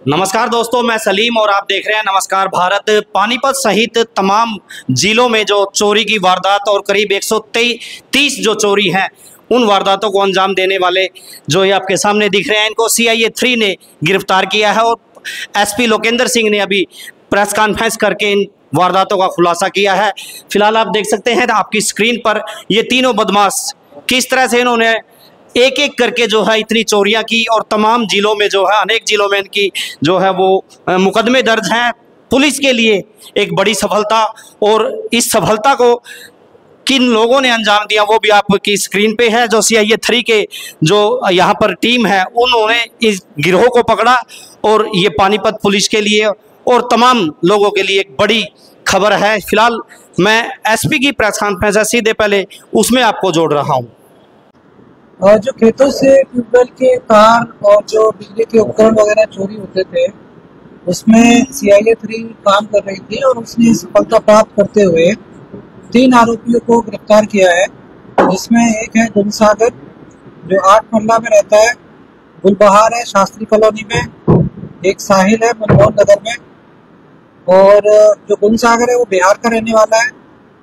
नमस्कार दोस्तों, मैं सलीम और आप देख रहे हैं नमस्कार भारत। पानीपत सहित तमाम जिलों में जो चोरी की वारदात और करीब 130 जो चोरी हैं उन वारदातों को अंजाम देने वाले जो ये आपके सामने दिख रहे हैं, इनको CIA 3 ने गिरफ्तार किया है और SP लोकेंद्र सिंह ने अभी प्रेस कॉन्फ्रेंस करके इन वारदातों का खुलासा किया है। फिलहाल आप देख सकते हैं आपकी स्क्रीन पर ये तीनों बदमाश किस तरह से इन्होंने एक एक करके जो है इतनी चोरियां की और तमाम जिलों में जो है अनेक जिलों में इनकी जो है वो मुकदमे दर्ज हैं। पुलिस के लिए एक बड़ी सफलता, और इस सफलता को किन लोगों ने अंजाम दिया वो भी आपकी स्क्रीन पे है। जो CIA 3 के जो यहाँ पर टीम है उन्होंने इस गिरोह को पकड़ा और ये पानीपत पुलिस के लिए और तमाम लोगों के लिए एक बड़ी खबर है। फिलहाल मैं SP की प्रेस कॉन्फ्रेंस है, सीधे पहले उसमें आपको जोड़ रहा हूँ। और जो खेतों से ट्यूबवेल के तार और जो बिजली के उपकरण वगैरह चोरी होते थे उसमें CIA 3 काम कर रही थी और उसने सफलता प्राप्त करते हुए 3 आरोपियों को गिरफ्तार किया है, जिसमें एक है गुलसागर जो 8 मोहल्ला में रहता है, गुलबहार है शास्त्री कॉलोनी में, एक साहिल है मनमोहन नगर में, और जो गुलसागर है वो बिहार का रहने वाला है,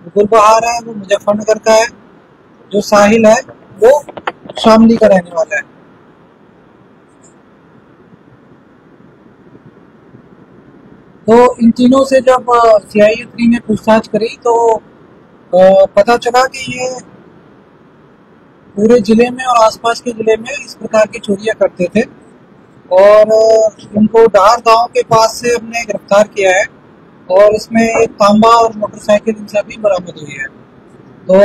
गुलबहार है वो मुजफ्फरनगर का है, जो साहिल है वो शामली का रहने वाला है। तो इन तीनों से जब CIA 3 ने पूछताछ करी तो पता चला कि ये पूरे जिले में और आसपास के जिले में इस प्रकार की चोरियां करते थे और इनको डार गांव के पास से हमने गिरफ्तार किया है और इसमें एक तांबा और मोटरसाइकिल इनसे भी बरामद हुई है। तो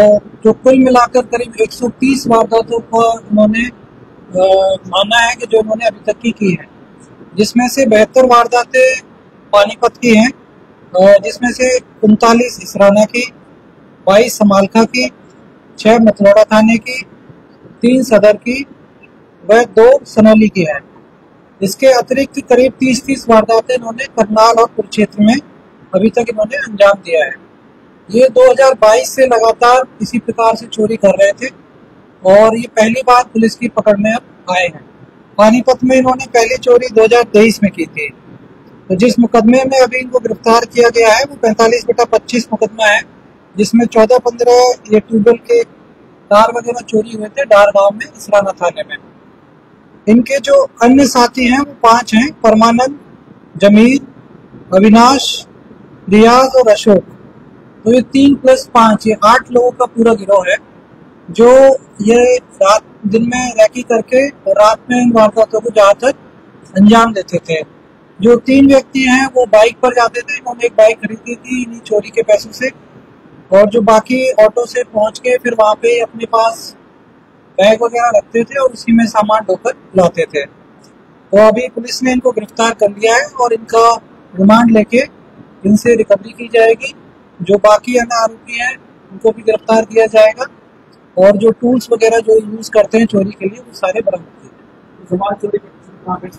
जो कुल मिलाकर करीब 130 वारदातों को उन्होंने माना है कि जो उन्होंने अभी तक की है, जिसमें से 72 वारदातें पानीपत की हैं, जिसमें से 39 इसराना की, 22 समालखा की, 6 मतलौड़ा थाने की, 3 सदर की व 2 सनौली की है। इसके अतिरिक्त करीब 30 वारदातें इन्होंने करनाल और कुरुक्षेत्र में अभी तक इन्होंने अंजाम दिया है। ये 2022 से लगातार इसी प्रकार से चोरी कर रहे थे और ये पहली बार पुलिस की पकड़ में अब आए हैं। पानीपत में इन्होंने पहली चोरी 2023 में की थी। तो जिस मुकदमे में अभी इनको गिरफ्तार किया गया है वो 45/25 मुकदमा है, जिसमें 14-15 ये ट्यूबवेल के तार वगैरह चोरी हुए थे डार गांव में इसराना थाने में। इनके जो अन्य साथी हैं वो 5 हैं, परमानंद, जमीर, अविनाश, रियाज और अशोक। तो ये 3+5 ये 8 लोगों का पूरा गिरोह है जो ये रात दिन में रैकी करके और रात में इन वारदातों को ज्यादातर अंजाम देते थे। जो 3 व्यक्ति हैं वो बाइक पर जाते थे, इन्होंने एक बाइक खरीदी थी इन्हीं चोरी के पैसों से, और जो बाकी ऑटो से पहुंच के फिर वहां पे अपने पास बैग वगैरह रखते थे और उसी में सामान ढोकर लाते थे। तो अभी पुलिस ने इनको गिरफ्तार कर लिया है और इनका रिमांड लेके इनसे रिकवरी की जाएगी। जो बाकी अन्य आरोपी हैं उनको भी गिरफ्तार किया जाएगा और जो टूल्स वगैरह जो यूज करते हैं चोरी के लिए वो सारे बरामद किए जाएंगे।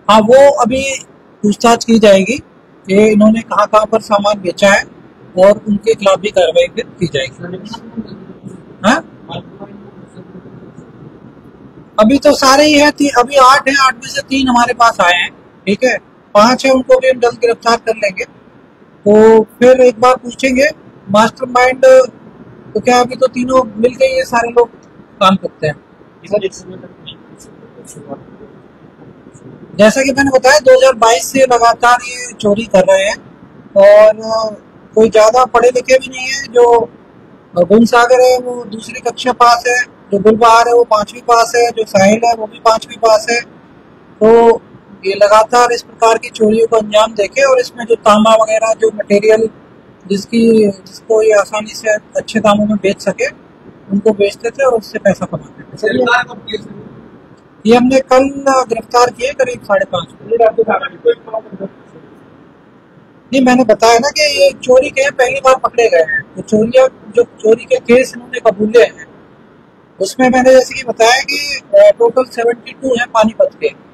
हाँ, वो अभी पूछताछ की जाएगी कि इन्होंने कहाँ कहाँ पर सामान बेचा है और उनके खिलाफ भी कार्रवाई की जाएगी। हाँ, अभी तो सारे ही है, अभी 8 हैं, 8 में से 3 हमारे पास आए हैं, ठीक है, 5 है उनको भी हम जल्द गिरफ्तार कर लेंगे। तो फिर एक बार पूछेंगे मास्टरमाइंड, तो क्या अभी तो तीनों मिल गए ये सारे लोग काम करते हैं। जैसा कि मैंने बताया 2022 से लगातार ये चोरी कर रहे हैं और कोई ज्यादा पढ़े लिखे भी नहीं है। जो गुलसागर है वो दूसरी कक्षा पास है, जो गुलबहार है वो 5वीं पास है, जो साहिल है वो भी 5वीं पास है। तो ये लगातार इस प्रकार की चोरियों को अंजाम देके और इसमें जो तांबा वगैरह जो मटेरियल जिसको ये आसानी से अच्छे दामों में बेच सके उनको बेचते थे और उससे पैसा कमाते थे। ये हमने कल गिरफ्तार किए करीब 5:30। नहीं, मैंने बताया ना कि ये चोरी के पहली बार पकड़े गए हैं। तो चोरी के केस इन्होंने कबूले हैं, उसमें मैंने जैसे कि बताया कि टोटल 72 है पानीपत के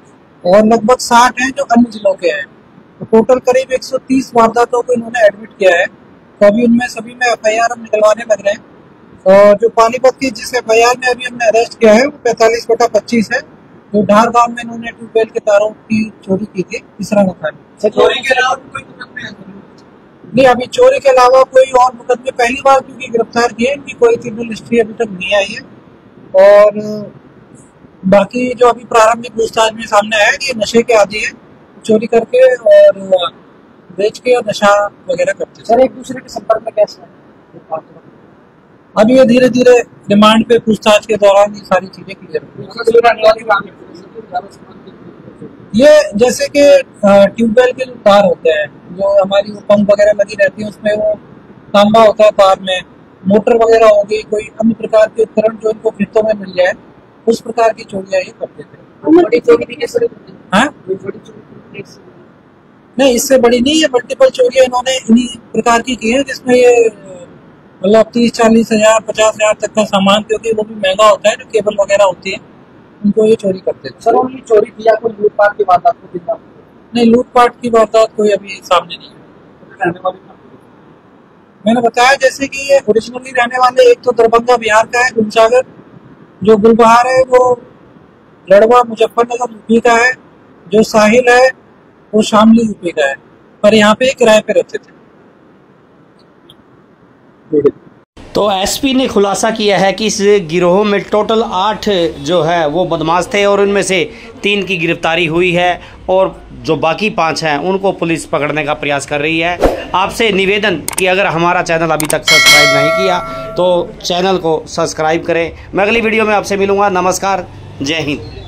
और लगभग 60 हैं जो अन्य जिलों के हैं। तो टोटल करीब 130 वारदातों को इन्होंने एडमिट किया है। तो अभी उनमें सभी में FIR हम निकलवाने लग रहे हैं। और जो पानीपत की जिस FIR में अभी हमने अरेस्ट किया है वो 45/25 है जो धार गांव में इन्होंने ट्यूबवेल के तारों की चोरी की थी तीसरा मुकदमा। चोरी के अलावा कोई मुकदमे हैं? नहीं, अभी चोरी के अलावा कोई और मुकदमे पहली बार क्योंकि गिरफ्तार किए, इनकी कोई क्रिमिनल हिस्ट्री अभी तक नहीं आई है। और बाकी जो अभी प्रारंभिक पूछताछ में सामने आया कि ये नशे के आदी है, चोरी करके और बेच के और नशा वगैरह करते। सर एक दूसरे के संपर्क में कैसे है? अभी ये धीरे धीरे रिमांड पे पूछताछ के दौरान ये सारी चीजें क्लियर होंगी। ये जैसे कि ट्यूबवेल के जो तार होते हैं, जो हमारी वो पंप वगैरह लगी रहती है, उसमें वो तांबा होता है तार में, मोटर वगैरह होगी, कोई अन्य प्रकार के उपकरण जो इनको खेतों में मिल जाए, उस प्रकार की चोरियां ये करते थे। बड़ी चोरी भी कैसे? हाँ, नहीं इससे बड़ी नहीं है, मल्टीपल चोरियां इन्होंने इन्हीं प्रकार की है, जिसमें ये मतलब 30-40 हजार 50 हजार तक का सामान, क्योंकि वो भी महंगा होता है, जो केबल वगैरह होती है, उनको ये चोरी करते थे। सर उन्होंने चोरी किया कोई लूटपाट की बात आपको दिखा? नहीं, लूटपाट की बात कोई अभी सामने नहीं है। मैंने बताया जैसे कि ये ओरिजिनली रहने वाले, एक तो दरभंगा बिहार का है गुलसागर, जो गुलबहार है वो लड़वा मुजफ्फरनगर यूपी का है, जो साहिल है वो शामली यूपी का है, पर यहाँ पे किराए पे रहते थे। तो एसपी ने खुलासा किया है कि इस गिरोह में टोटल 8 जो है वो बदमाश थे और उनमें से 3 की गिरफ्तारी हुई है और जो बाकी 5 हैं उनको पुलिस पकड़ने का प्रयास कर रही है। आपसे निवेदन कि अगर हमारा चैनल अभी तक सब्सक्राइब नहीं किया तो चैनल को सब्सक्राइब करें। मैं अगली वीडियो में आपसे मिलूँगा। नमस्कार, जय हिंद।